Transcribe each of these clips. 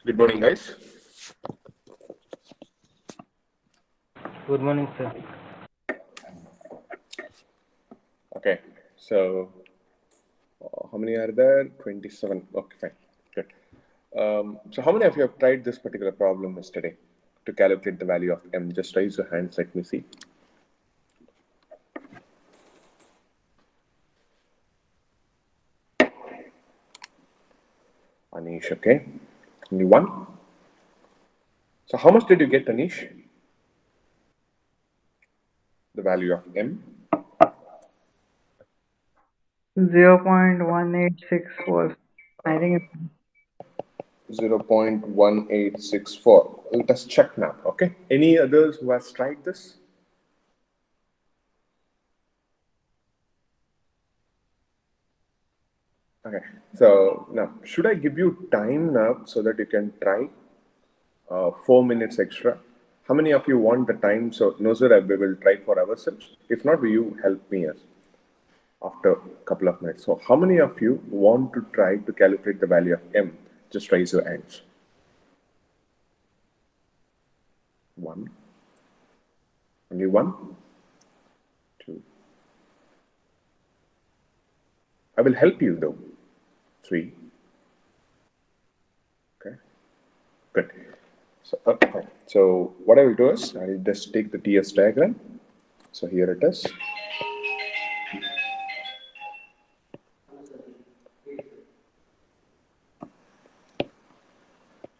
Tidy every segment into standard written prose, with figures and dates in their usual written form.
Good morning, guys. Good morning, sir. Okay, so how many are there? 27. Okay, fine. Good. So how many of you have tried this particular problem yesterday to calculate the value of m? Just raise your hands, let me see. Anish, okay. Only one. So how much did you get, Anish? The value of m? 0.1864. I think 0.1864. Let us check now, okay? Any others who has tried this? Okay, so now, should I give you time now so that you can try 4 minutes extra? How many of you want the time? So, no, sir, we will try for ourselves. If not, will you help me after a couple of minutes? So, how many of you want to try to calculate the value of m? Just raise your hands. One. Only one. Two. I will help you though. Three. Okay. Good. So, okay. So, what I will do is I'll just take the TS diagram. So, here it is.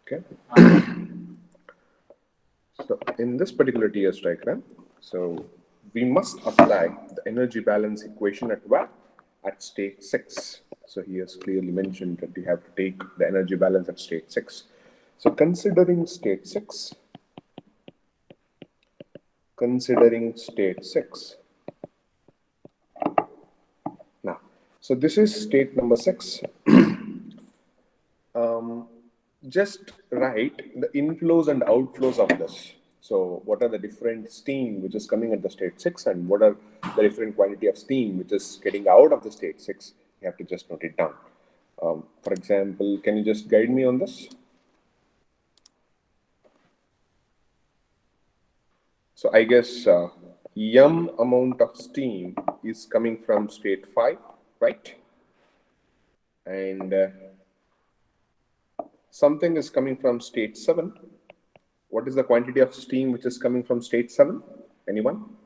Okay. So in this particular TS diagram, so we must apply the energy balance equation at where? At state 6. So he has clearly mentioned that we have to take the energy balance at state 6. So considering state 6. Now, so this is state number 6. Just write the inflows and outflows of this. So what are the different steam which is coming at the state 6 and what are the different quantity of steam which is getting out of the state 6? You have to just note it down. For example, can you just guide me on this? So I guess m amount of steam is coming from state 5, right? And something is coming from state 7. What is the quantity of steam which is coming from state 7? Anyone?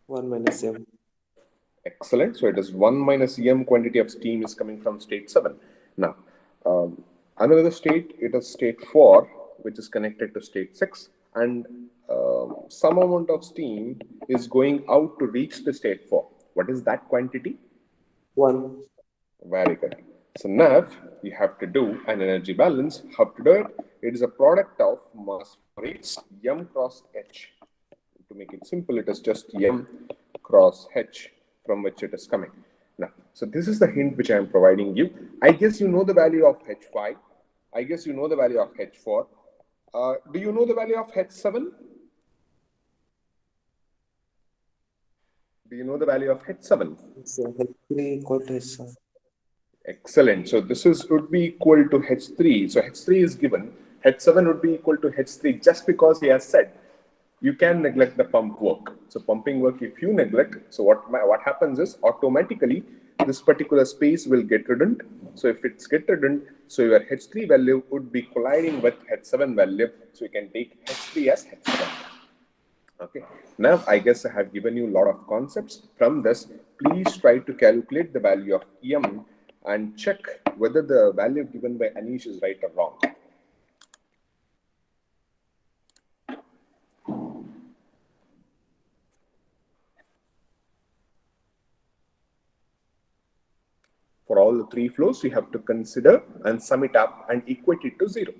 1 minus m. Excellent. So it is 1 minus m quantity of steam is coming from state 7. Now, another state, it is state 4, which is connected to state 6. And some amount of steam is going out to reach the state 4. What is that quantity? 1. Very good. So now you have to do an energy balance. How to do it? It is a product of mass rates m cross h. To make it simple, it is just m cross h from which it is coming. Now, so this is the hint which I am providing you. I guess you know the value of h5. I guess you know the value of h4. Do you know the value of h7? Do you know the value of h7? So H3 equal to H7. Excellent. So this is would be equal to H3. So H3 is given. H7 would be equal to H3 just because he has said you can neglect the pump work. So pumping work, if you neglect, so what happens is automatically this particular space will get redundant. So if it's get redundant, so your H3 value would be colliding with H7 value. So you can take H3 as H7. Okay. Now I guess I have given you a lot of concepts from this. Please try to calculate the value of m and check whether the value given by Anish is right or wrong. For all the three flows, you have to consider and sum it up and equate it to 0.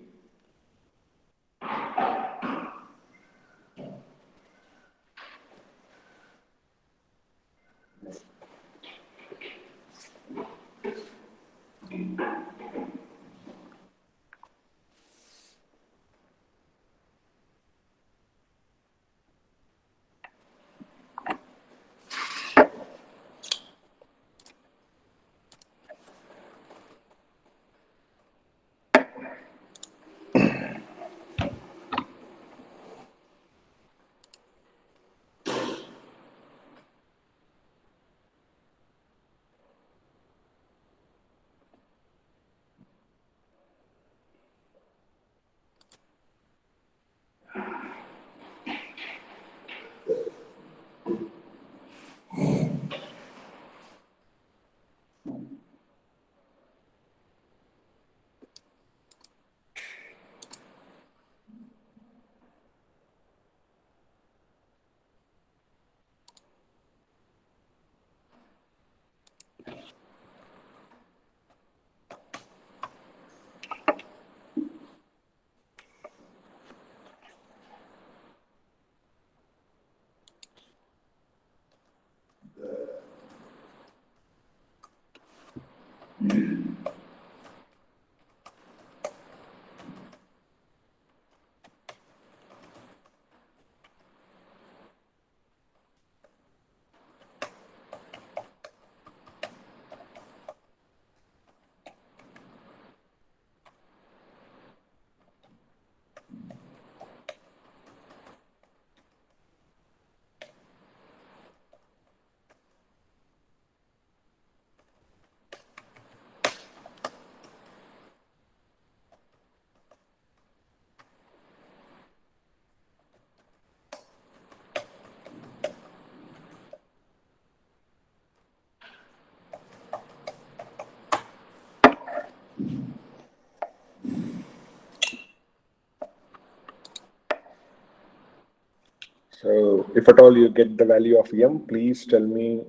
So if at all you get the value of m, please tell me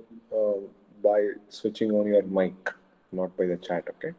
by switching on your mic, not by the chat, okay?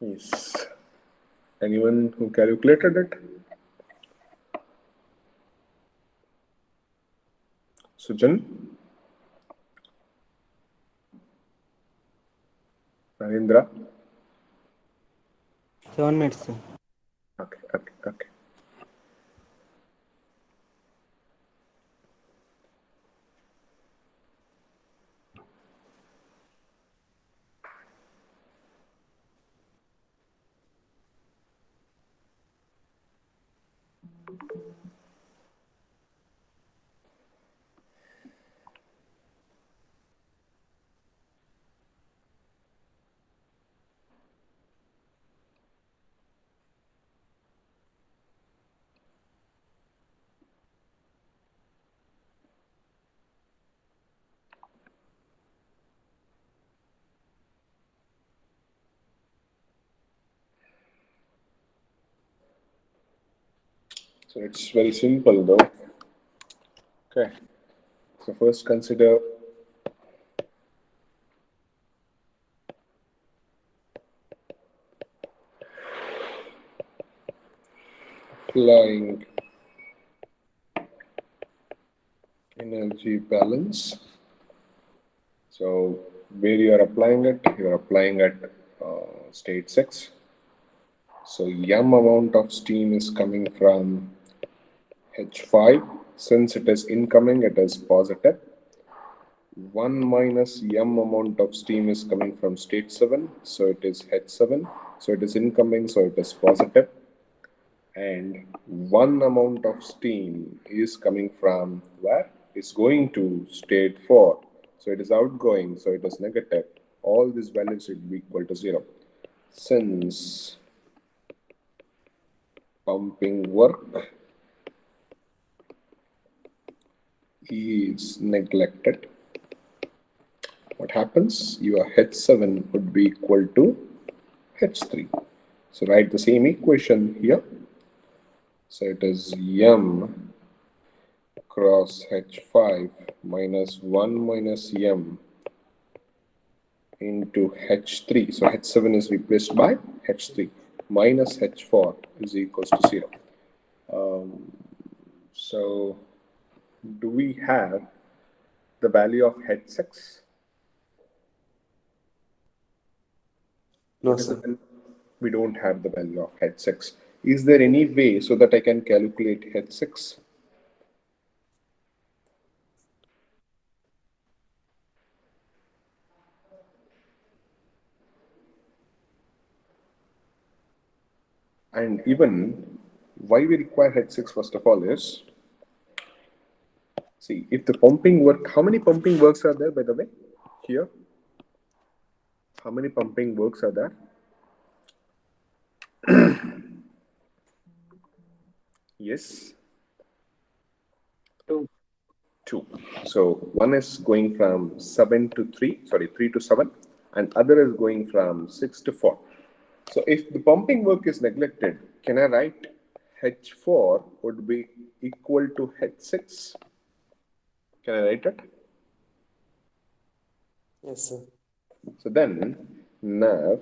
Yes. Anyone who calculated it? Sujan? Narendra? 7 minutes, sir. Okay, okay, okay. So it's very simple though. Okay. So first consider applying energy balance. So where you are applying it, you are applying at state 6. So m amount of steam is coming from H5. Since it is incoming, it is positive. 1 minus m amount of steam is coming from state 7. So it is H7. So it is incoming, so it is positive. And 1 amount of steam is coming from where? It's going to state 4. So it is outgoing, so it is negative. all these values should be equal to 0. Since pumping work is neglected, what happens? Your H7 would be equal to H3. So write the same equation here. So it is M cross H5 minus 1 minus M into H3. So H7 is replaced by H3 minus H4 is equals to 0. So do we have the value of H6? No, What is the sir. value? We don't have the value of H6. Is there any way so that I can calculate H6? And even why we require H6 first of all is, see, if the pumping work, how many pumping works are there by the way here? How many pumping works are there? Yes, 2. 2. So one is going from 7 to 3, sorry, 3 to 7, and other is going from 6 to 4. So if the pumping work is neglected, can I write H4 would be equal to H6? Can I write it? Yes, sir. So then now,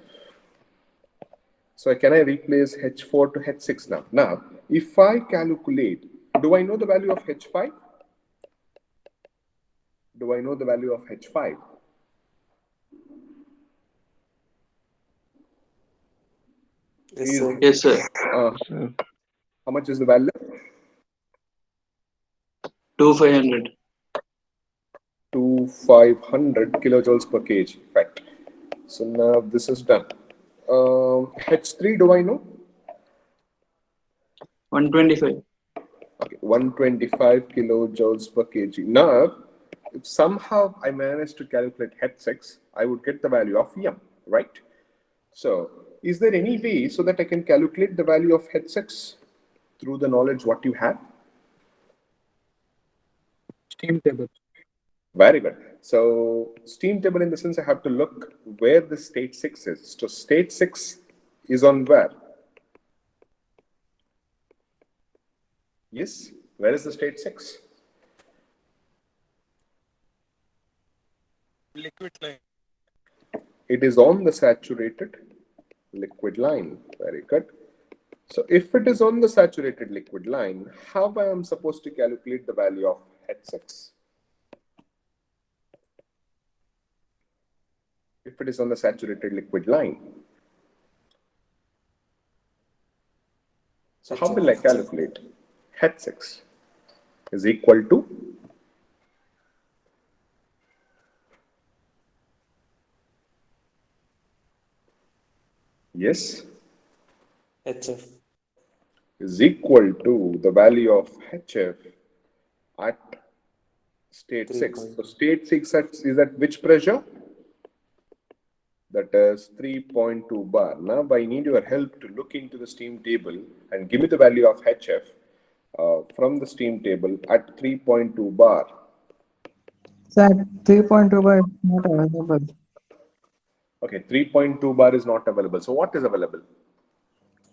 so can I replace H4 to H6 now? Now, if I calculate, do I know the value of H5? Do I know the value of H5? Yes, Is, sir. Yes, sir. So, how much is the value? 2500. To 500 kilojoules per kg. Right. So now this is done. H3, do I know? 125. Okay, 125 kilojoules per kg. Now, if somehow I manage to calculate H6, I would get the value of M, right? So, is there any way so that I can calculate the value of H6 through the knowledge what you have? Steam table. Very good. So, steam table in the sense I have to look where the state 6 is. So, state 6 is on where? Yes, where is the state 6? Liquid line. It is on the saturated liquid line. Very good. So if it is on the saturated liquid line, how I am supposed to calculate the value of H6? If it is on the saturated liquid line. So how will I calculate? H6 is equal to yes, HF. is equal to the value of HF at state 3 6. point. So state 6 is at which pressure? That is 3.2 bar. Now I need your help to look into the steam table and give me the value of HF from the steam table at 3.2 bar. so at 3.2 bar is not available. Okay, 3.2 bar is not available. So what is available?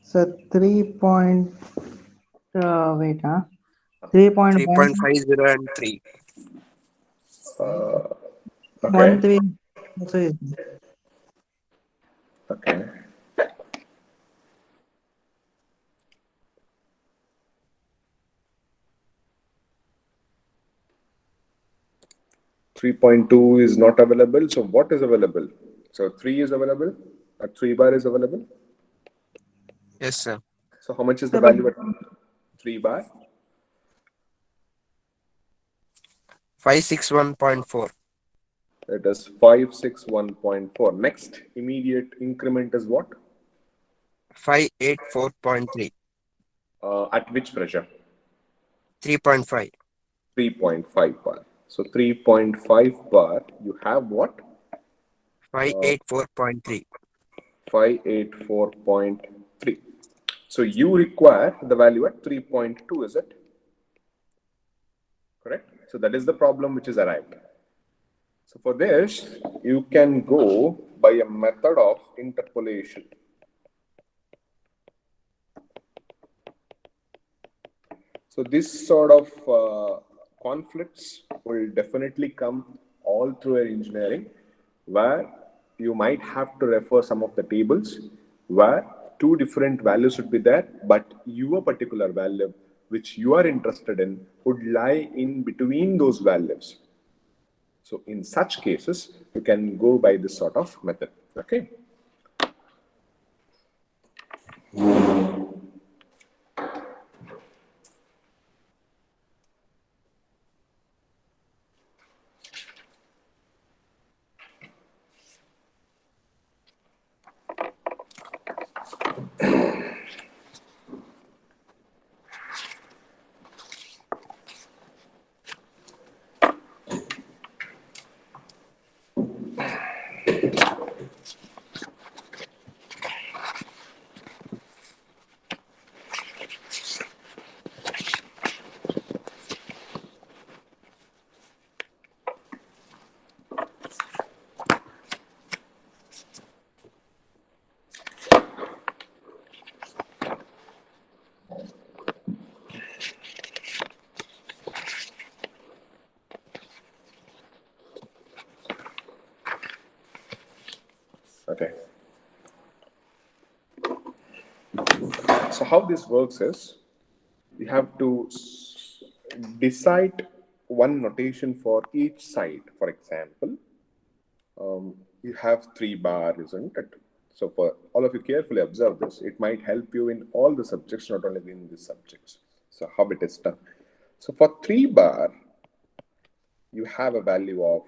So 3.1 3.50 and 3. Okay, 3 also is okay. 3.2 is not available. So what is available? So 3 is available. At 3 bar is available. Yes, sir. So how much is the So, but value at 3 bar? 561.4. It is 561.4. Next immediate increment is what? 584.3. At which pressure? 3.5. 3.5 bar. So 3.5 bar, you have what? 584.3. 584.3. So you require the value at 3.2, is it? Correct? So that is the problem which is arrived. So for this, you can go by a method of interpolation. So this sort of conflicts will definitely come all through engineering, where you might have to refer some of the tables where two different values should be there, but your particular value which you are interested in would lie in between those values. So in such cases, you can go by this sort of method. Okay. Okay. So how this works is, you have to decide one notation for each side. For example, you have 3 bar, isn't it? So for all of you, carefully observe this. It might help you in all the subjects, not only in these subjects. So how it is done. So for 3 bar, you have a value of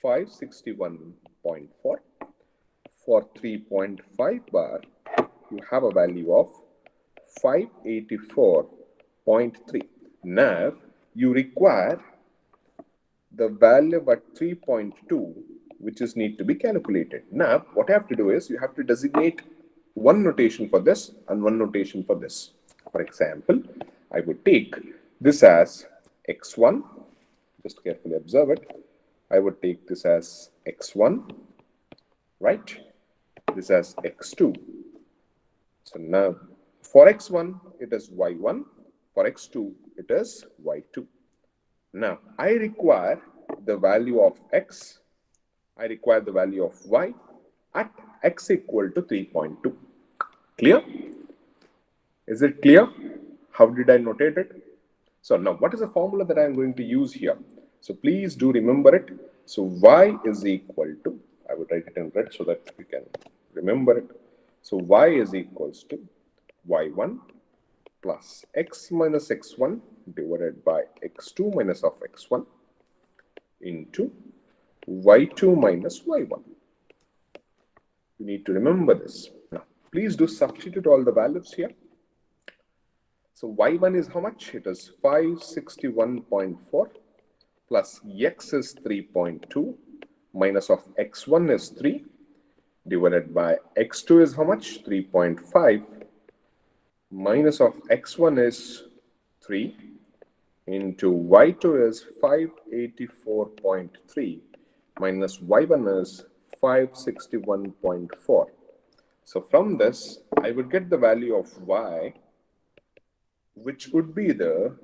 561.4. For 3.5 bar, you have a value of 584.3. Now, you require the value at 3.2, which is need to be calculated. Now, what I have to do is, you have to designate one notation for this and one notation for this. For example, I would take this as x1. Just carefully observe it. I would take this as x1, right? This as x2. So now, for x1, it is y1. For x2, it is y2. Now, I require the value of x. I require the value of y at x equal to 3.2. Clear? Is it clear? How did I notate it? So now, what is the formula that I am going to use here? So please do remember it. So y is equal to, I would write it in red so that you can remember it. So y is equals to y1 plus x minus x1 divided by x2 minus of x1 into y2 minus y1. You need to remember this. Now, please do substitute all the values here. So y1 is how much? It is 561.4 plus x is 3.2 minus of x1 is 3 divided by x2 is how much? 3.5 minus of x1 is 3 into y2 is 584.3 minus y1 is 561.4. So from this, I would get the value of y, which would be the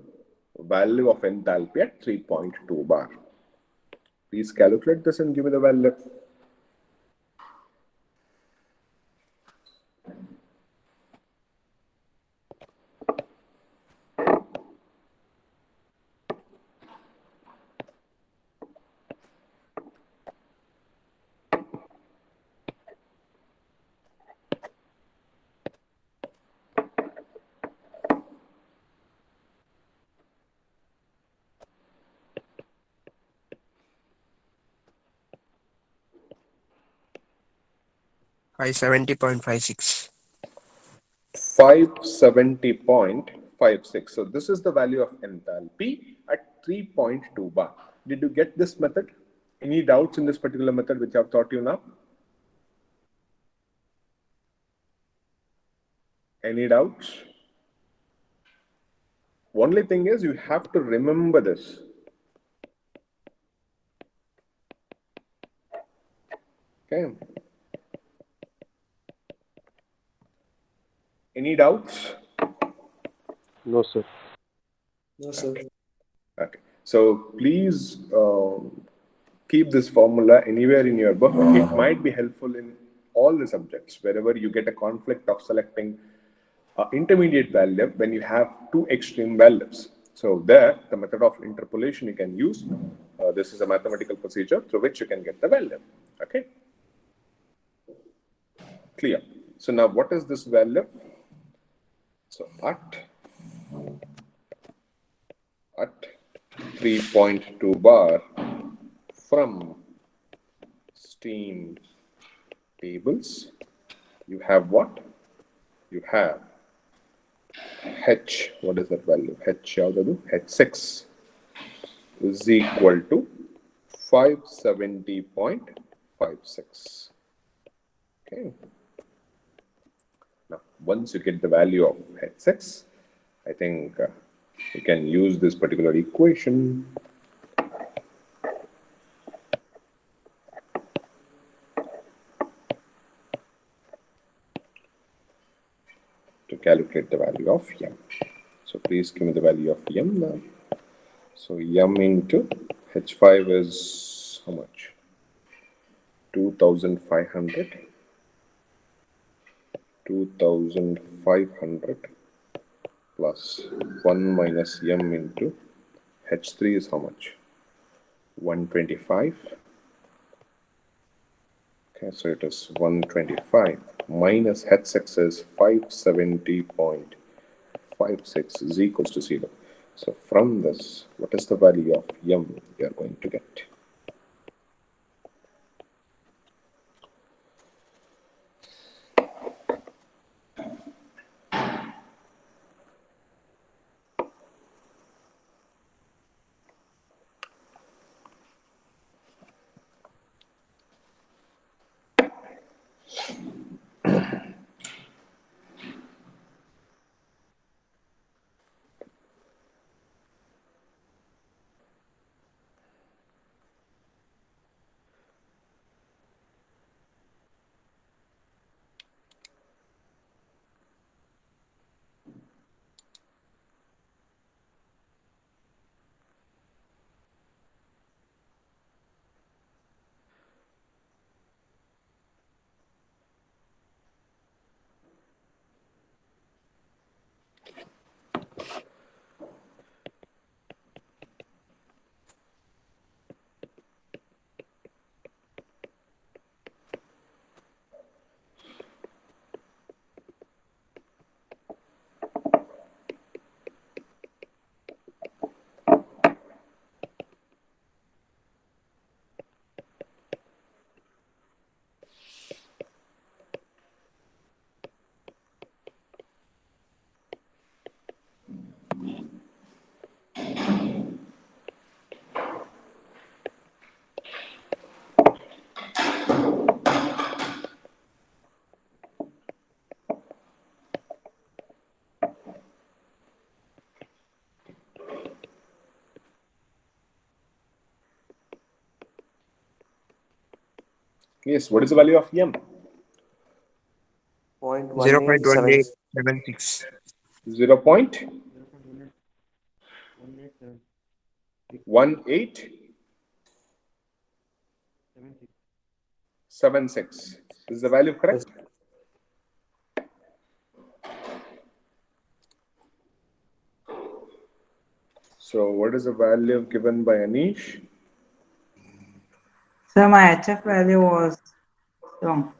value of enthalpy at 3.2 bar. Please calculate this and give me the value. I 70.56. 570.56. So this is the value of enthalpy at 3.2 bar. Did you get this method? Any doubts in this particular method which I've taught you now? Any doubts? Only thing is you have to remember this. Okay. Any doubts? No, sir. No, sir. Okay. So please keep this formula anywhere in your book. It might be helpful in all the subjects wherever you get a conflict of selecting intermediate value when you have two extreme values. So there, the method of interpolation you can use. This is a mathematical procedure through which you can get the value. Okay. Clear. So now what is this value? So at 3.2 bar from steamed tables, you have what? You have H, what is that value? H6 is equal to 570.56. Okay. Now, once you get the value of H6, I think you can use this particular equation to calculate the value of m. So please give me the value of m now. So m into H5 is how much? 2,500. 2,500 plus 1 minus m into H3 is how much? 125. Okay, so it is 125 minus H6 is 570.56 is equals to 0. So from this, what is the value of m you are going to get? Yes, what is the value of m? 0.1876. 0.1876. 0.1876. Is the value correct? Yes. So what is the value given by Anish? So my HF value was wrong.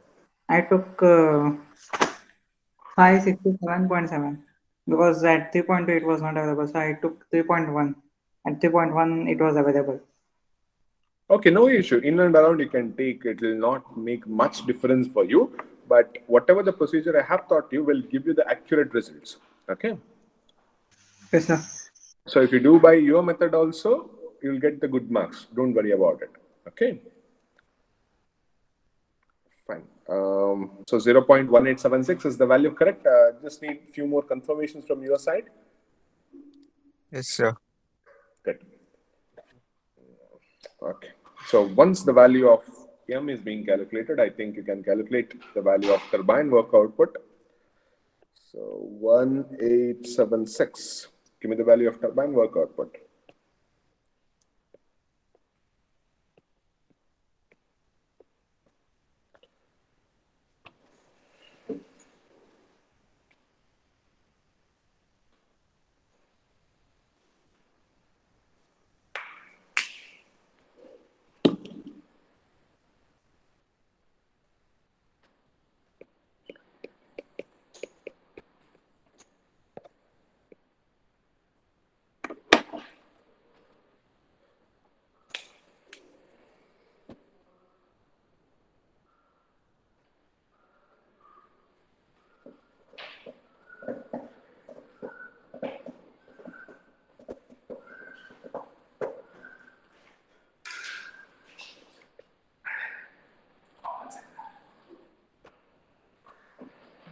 I took 567.7 because at 3.2 it was not available. So I took 3.1. At 3.1 it was available. Okay, no issue. In and around you can take. It will not make much difference for you. But whatever the procedure I have taught you will give you the accurate results. Okay. Yes, sir. So if you do by your method also, you'll get the good marks. Don't worry about it. Okay. Fine. So 0.1876 is the value correct. Just need a few more confirmations from your side. Yes, sir. Good. Okay. So once the value of M is being calculated, I think you can calculate the value of turbine work output. So 1876. Give me the value of turbine work output.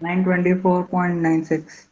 Nine 24.96.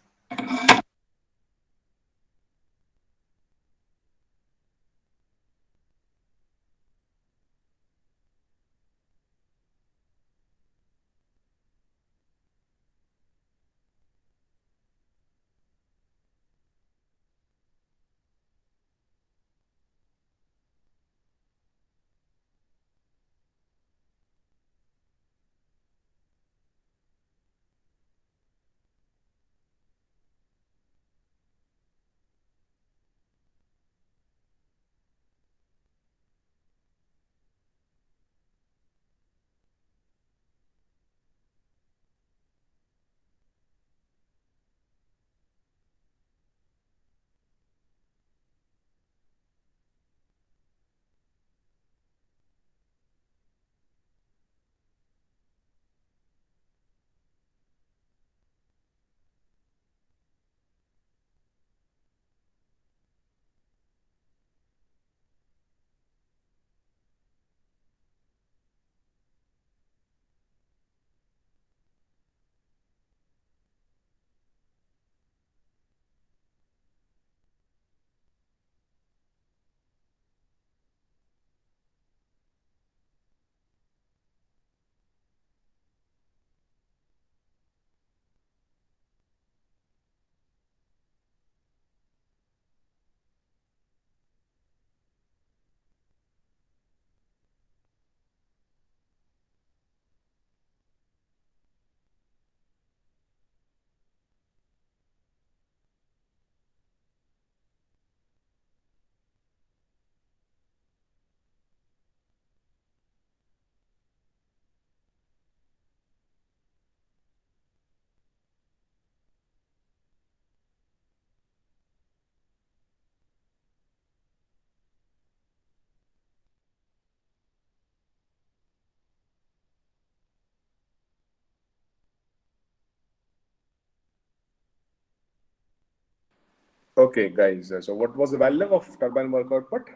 Okay, guys. So what was the value of turbine work output?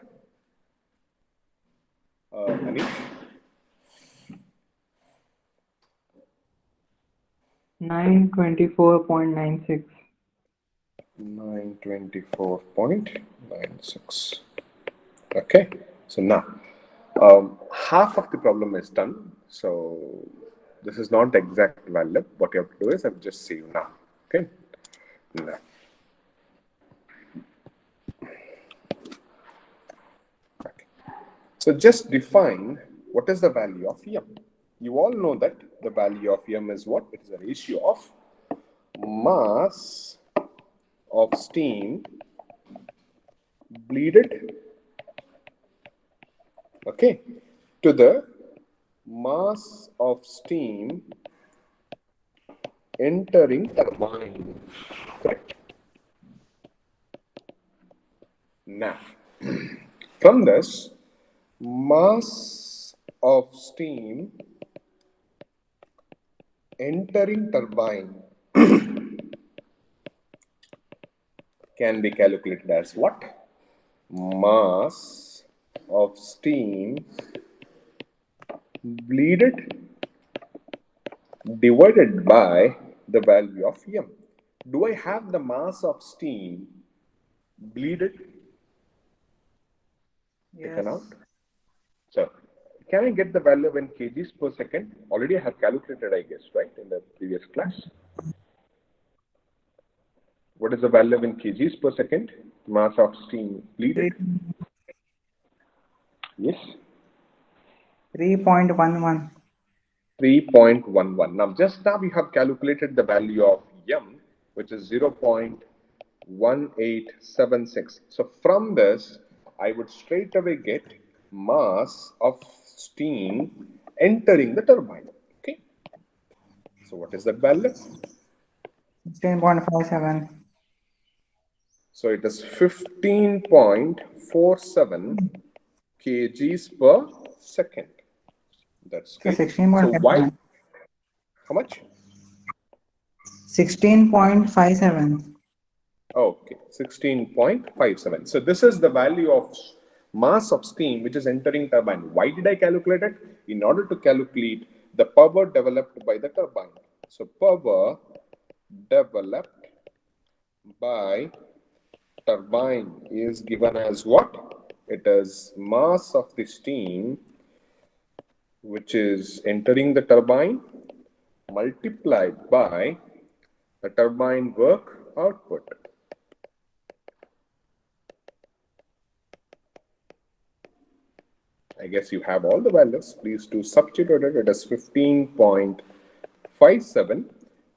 Anish? 924.96. 924.96. Okay. So now, half of the problem is done. So this is not the exact value. What you have to do is I've just see you now. Okay. Now. Okay. So just define what is the value of M. You all know that the value of M is what? It is a ratio of mass of steam bleeded, okay, to the mass of steam entering turbine. Correct. Now, from this, mass of steam entering turbine can be calculated as what? Mass of steam bleeded divided by the value of m. Do I have the mass of steam bleeded taken out? So, can I get the value in kgs per second? Already I have calculated, I guess, right, in the previous class. What is the value in kgs per second? Mass of steam bleeded? Yes? 3.11. 3.11. Now, just now we have calculated the value of m, which is 0.1876. So, from this, I would straight away get mass of steam entering the turbine. Okay. So, what is that value? 16.57. So, it is 15.47 kgs per second. That's So great. So, 16.57. why? How much? 16.57. Okay, 16.57. So this is the value of mass of steam which is entering turbine. Why did I calculate it? In order to calculate the power developed by the turbine. So power developed by turbine is given as what? It is mass of the steam which is entering the turbine multiplied by the turbine work output. I guess you have all the values. Please do substitute it. It is 15.57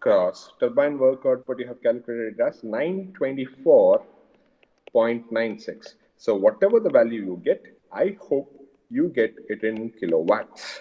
cross turbine work output. You have calculated it as 924.96. So whatever the value you get, I hope you get it in kilowatts.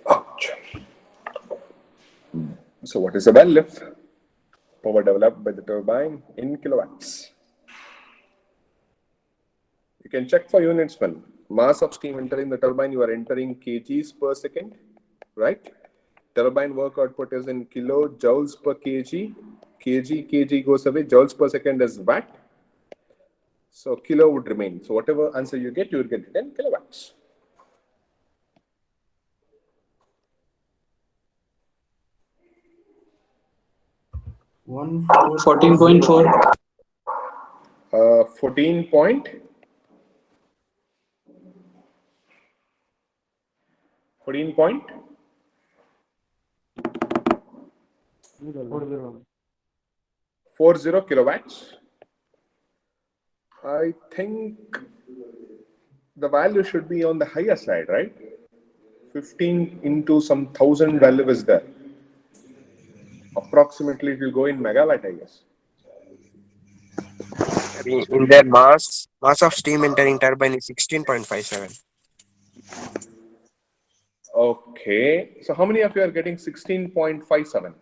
Ouch. So what is the value? Power developed by the turbine in kilowatts. You can check for units one. Mass of steam entering the turbine, you are entering kgs per second, right? Turbine work output is in kilojoules per kg. Kg goes away. Joules per second is watt. So kilo would remain. So whatever answer you get, you will get it in kilowatts. One 14.4. 14 point. 14 point. 40 kilowatts. I think the value should be on the higher side, right? 15 into some 1000 value is there. Approximately it will go in megawatt, I guess. In their mass of steam entering turbine is 16.57. Okay. So how many of you are getting 16.57?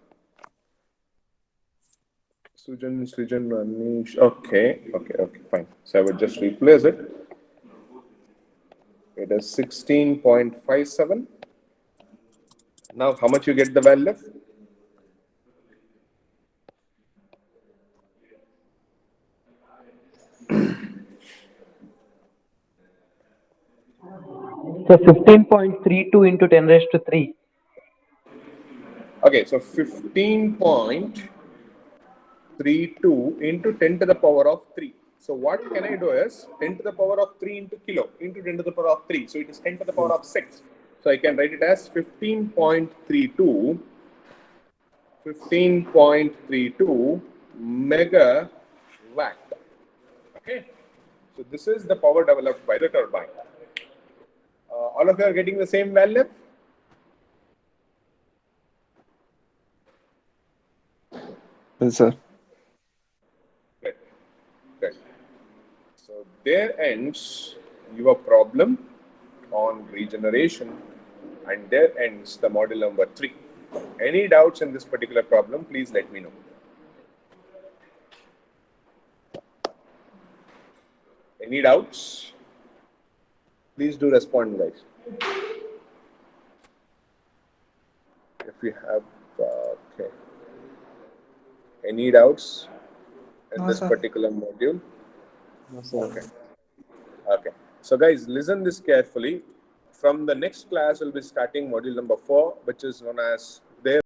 Sujan, Anish. Okay, fine. So I would just replace it. It is 16.57. Now, how much you get the value? So 15.32 into 10 raised to 3. Okay, so 15.32 into 10 to the power of 3. So what can I do is 10 to the power of 3 into kilo into 10 to the power of 3. So it is 10 to the power of 6. So I can write it as 15.32 15.32 megawatt. Okay, so this is the power developed by the turbine. All of you are getting the same value? Yes, sir. Good. Good. So there ends your problem on regeneration, and there ends the module number 3. Any doubts in this particular problem, please let me know. Any doubts? Please do respond, guys. If you have, okay. Any doubts in No, this sir. particular module? No, sir. Okay. Okay. So, guys, listen this carefully. From the next class, we'll be starting module number 4, which is known as